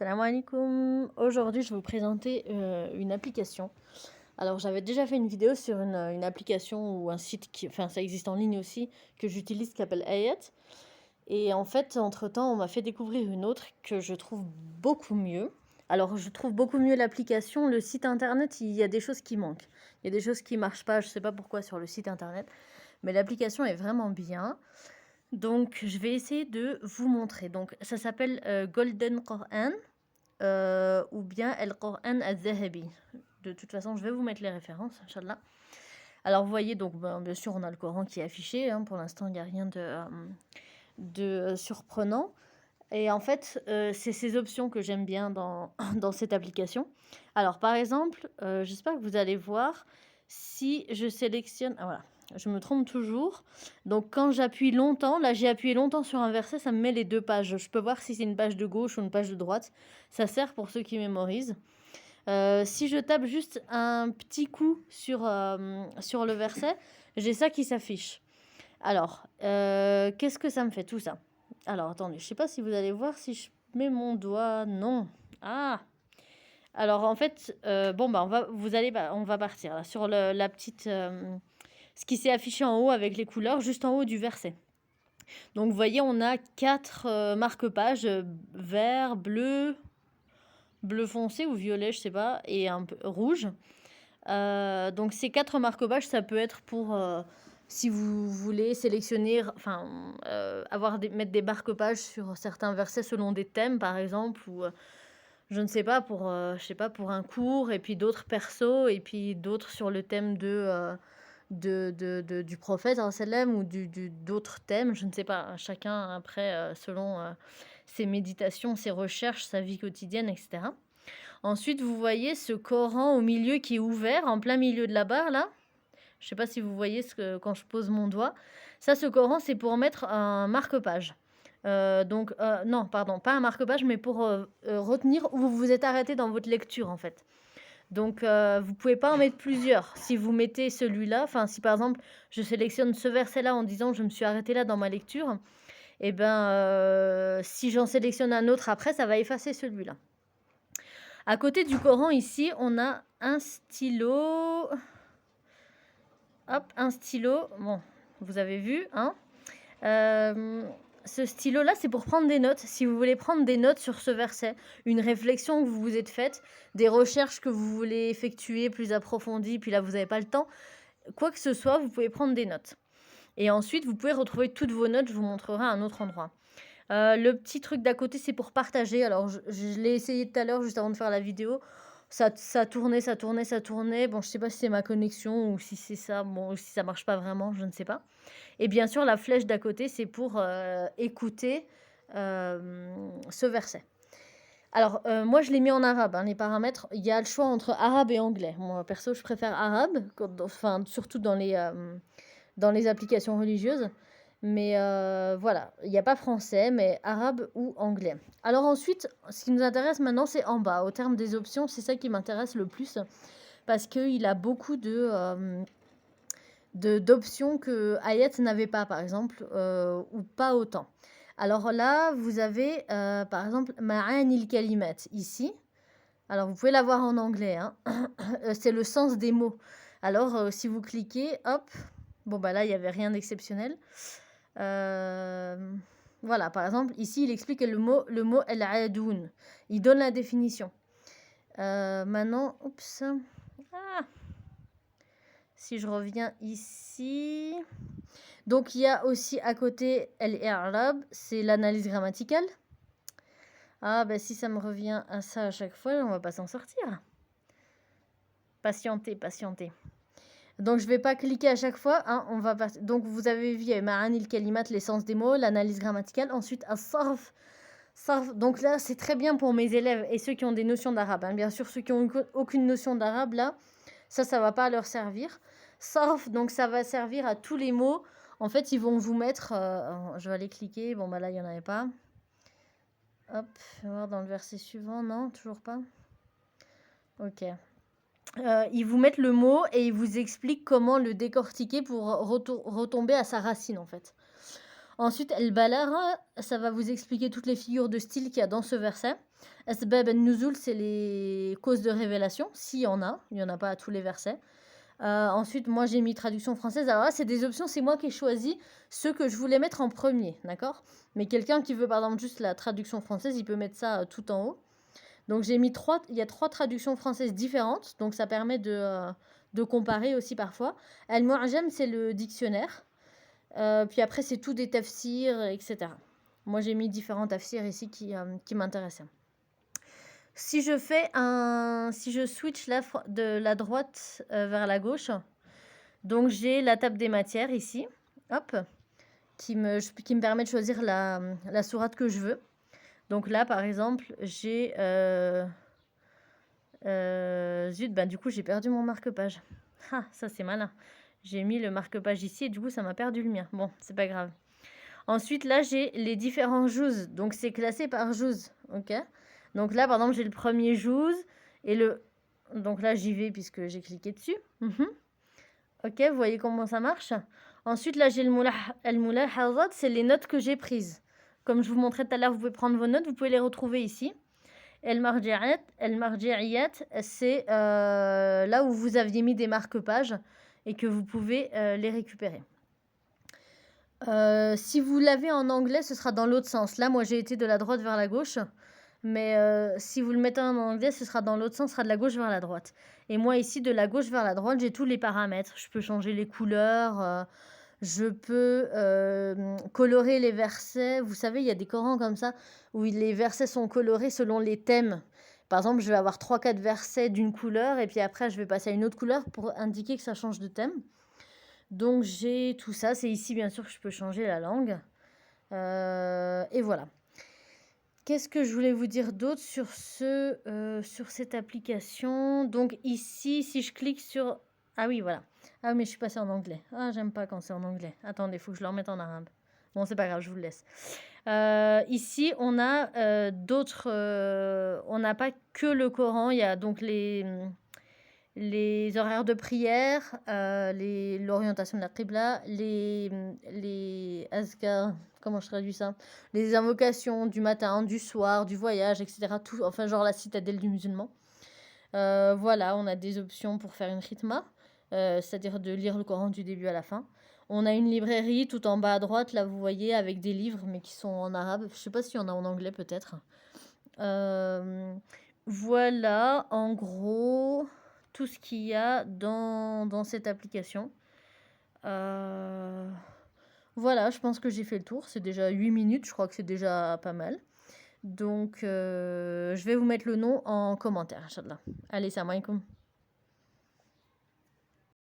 Salam alaikum. Aujourd'hui, je vais vous présenter une application. Alors, j'avais déjà fait une vidéo sur une application ou un site enfin, ça existe en ligne aussi, que j'utilise qui s'appelle Ayat. Et en fait, entre-temps, on m'a fait découvrir une autre que je trouve beaucoup mieux. Alors, je trouve beaucoup mieux l'application. Le site internet, il y a des choses qui manquent. Il y a des choses qui marchent pas, je sais pas pourquoi, sur le site internet. Mais l'application est vraiment bien. Donc, je vais essayer de vous montrer. Donc, ça s'appelle Golden Quran ou bien El Quran al-Zahabi. De toute façon, je vais vous mettre les références, Inch'Allah. Alors, vous voyez, donc, bien sûr, on a le Coran qui est affiché. Pour l'instant, il n'y a rien de surprenant. Et en fait, c'est ces options que j'aime bien dans cette application. Alors, par exemple, j'espère que vous allez voir si je sélectionne... Ah, voilà, je me trompe toujours. Donc, quand j'appuie longtemps, là, j'ai appuyé longtemps sur un verset, ça me met les deux pages. Je peux voir si c'est une page de gauche ou une page de droite. Ça sert pour ceux qui mémorisent. Si je tape juste un petit coup sur le verset, j'ai ça qui s'affiche. Alors, qu'est-ce que ça me fait tout ça? Alors, attendez, je sais pas si vous allez voir si je mets mon doigt. Non. Ah. Alors, en fait, bon, bah, on va partir là, sur la petite... ce qui s'est affiché en haut avec les couleurs, juste en haut du verset. Donc, vous voyez, on a 4 marque-pages, vert, bleu foncé ou violet, je sais pas, et un peu rouge. Donc, ces 4 marque-pages, ça peut être pour... si vous voulez sélectionner, enfin, mettre des marque-pages sur certains versets selon des thèmes, par exemple, ou je ne sais pas, je sais pas, pour un cours, et puis d'autres persos, et puis d'autres sur le thème du prophète, sallam, ou d'autres thèmes, je ne sais pas, chacun après, selon ses méditations, ses recherches, sa vie quotidienne, etc. Ensuite, vous voyez ce Coran au milieu qui est ouvert, en plein milieu de la barre, là. Je ne sais pas si vous voyez quand je pose mon doigt. Ça, ce Coran, c'est pour mettre un marque-page. Non, pardon, pas un marque-page, mais pour retenir où vous vous êtes arrêté dans votre lecture, en fait. Donc, vous pouvez pas en mettre plusieurs. Si vous mettez celui-là, enfin, si par exemple, je sélectionne ce verset-là en disant je me suis arrêté là dans ma lecture, et ben, si j'en sélectionne un autre après, ça va effacer celui-là. À côté du Coran, ici, on a un stylo. Hop, un stylo. Bon, vous avez vu, hein. Ce stylo-là, c'est pour prendre des notes. Si vous voulez prendre des notes sur ce verset, une réflexion que vous vous êtes faite, des recherches que vous voulez effectuer plus approfondies, puis là, vous n'avez pas le temps, quoi que ce soit, vous pouvez prendre des notes. Et ensuite, vous pouvez retrouver toutes vos notes, je vous montrerai à un autre endroit. Le petit truc d'à côté, c'est pour partager. Alors, je l'ai essayé tout à l'heure, juste avant de faire la vidéo. Ça tournait, ça tournait, ça tournait. Bon, je sais pas si c'est ma connexion ou si c'est ça. Bon, si ça marche pas vraiment, je ne sais pas. Et bien sûr, la flèche d'à côté, c'est pour écouter ce verset. Alors, moi, je l'ai mis en arabe, les paramètres. Il y a le choix entre arabe et anglais. Moi, perso, je préfère arabe, enfin, surtout dans les applications religieuses. Mais voilà, il n'y a pas français, mais arabe ou anglais. Alors ensuite, ce qui nous intéresse maintenant, c'est en bas. Au terme des options, c'est ça qui m'intéresse le plus. Parce qu'il a beaucoup d'options que Ayat n'avait pas, par exemple, ou pas autant. Alors là, vous avez, par exemple, Ma'anil Kalimat, ici. Alors, vous pouvez l'avoir en anglais, hein. C'est le sens des mots. Alors, si vous cliquez, hop, bon, bah là, il n'y avait rien d'exceptionnel. Voilà, par exemple, ici, il explique le mot al-adoun. Il donne la définition. Maintenant, oups. Ah. Si je reviens ici. Donc, il y a aussi à côté al-i'rab, c'est l'analyse grammaticale. Ah, ben si ça me revient à ça à chaque fois, on va pas s'en sortir. Patientez, patientez. Donc, je ne vais pas cliquer à chaque fois. Donc, vous avez vu, il y a Ma'anil Kalimat, l'essence des mots, l'analyse grammaticale. Ensuite, as-sarf. Donc là, c'est très bien pour mes élèves et ceux qui ont des notions d'arabe. Bien sûr, ceux qui n'ont aucune notion d'arabe, là, ça ne va pas leur servir. Sarf, donc ça va servir à tous les mots. En fait, ils vont vous mettre... je vais aller cliquer. Bon, bah là, il n'y en avait pas. Hop, je vais voir dans le verset suivant. Non, toujours pas. Ok. Ils vous mettent le mot et ils vous expliquent comment le décortiquer pour retomber à sa racine, en fait. Ensuite, al-balagha, ça va vous expliquer toutes les figures de style qu'il y a dans ce verset. Asbab al-nuzul, c'est les causes de révélation, s'il y en a. Il n'y en a pas à tous les versets. Ensuite, moi, j'ai mis traduction française. Alors là, c'est des options, c'est moi qui ai choisi ceux que je voulais mettre en premier, d'accord? Mais quelqu'un qui veut, par exemple, juste la traduction française, il peut mettre ça tout en haut. Donc, j'ai mis il y a 3 traductions françaises différentes, donc ça permet de comparer aussi parfois. Al-Mu'jam, c'est le dictionnaire. Puis après, c'est tout des tafsirs, etc. Moi, j'ai mis différents tafsirs ici qui m'intéressaient. Si je switch de la droite vers la gauche, donc j'ai la table des matières ici, hop, qui me permet de choisir la sourate que je veux. Donc là, par exemple, j'ai... zut, du coup, j'ai perdu mon marque-page. Ah, ça c'est malin. J'ai mis le marque-page ici et du coup, ça m'a perdu le mien. Bon, c'est pas grave. Ensuite, là, j'ai les différents juz. Donc, c'est classé par juz. Ok. Donc là, par exemple, j'ai le premier juz et le... Donc là, j'y vais puisque j'ai cliqué dessus. Ok, vous voyez comment ça marche. Ensuite, là, j'ai le mulahazat, c'est les notes que j'ai prises. Comme je vous montrais tout à l'heure, vous pouvez prendre vos notes, vous pouvez les retrouver ici. El marji'iyat, c'est là où vous aviez mis des marque-pages et que vous pouvez les récupérer. Si vous l'avez en anglais, ce sera dans l'autre sens. Là, moi, j'ai été de la droite vers la gauche. Mais si vous le mettez en anglais, ce sera dans l'autre sens, ce sera de la gauche vers la droite. Et moi, ici, de la gauche vers la droite, j'ai tous les paramètres. Je peux changer les couleurs, je peux colorer les versets. Vous savez, il y a des Corans comme ça, où les versets sont colorés selon les thèmes. Par exemple, je vais avoir 3-4 versets d'une couleur, et puis après, je vais passer à une autre couleur pour indiquer que ça change de thème. Donc, j'ai tout ça. C'est ici, bien sûr, que je peux changer la langue. Et voilà. Qu'est-ce que je voulais vous dire d'autre sur cette application? Donc ici, si je clique sur... Ah oui, voilà. Ah mais je suis passée en anglais. Ah, j'aime pas quand c'est en anglais. Attendez, il faut que je le remette en arabe. Bon, c'est pas grave, je vous le laisse. Ici, on a d'autres... on n'a pas que le Coran. Il y a donc les horaires de prière, l'orientation de la qibla, les azkar, comment je traduis ça? Les invocations du matin, du soir, du voyage, etc. Tout, enfin, genre la citadelle du musulman. Voilà, on a des options pour faire une khitma, c'est-à-dire de lire le Coran du début à la fin. On a une librairie tout en bas à droite, là vous voyez, avec des livres, mais qui sont en arabe. Je sais pas s'il y en a en anglais peut-être. Voilà, en gros, tout ce qu'il y a dans cette application. Voilà, je pense que j'ai fait le tour. C'est déjà 8 minutes, je crois que c'est déjà pas mal. Donc, je vais vous mettre le nom en commentaire, Inch'Allah. Allez, salam alaikum.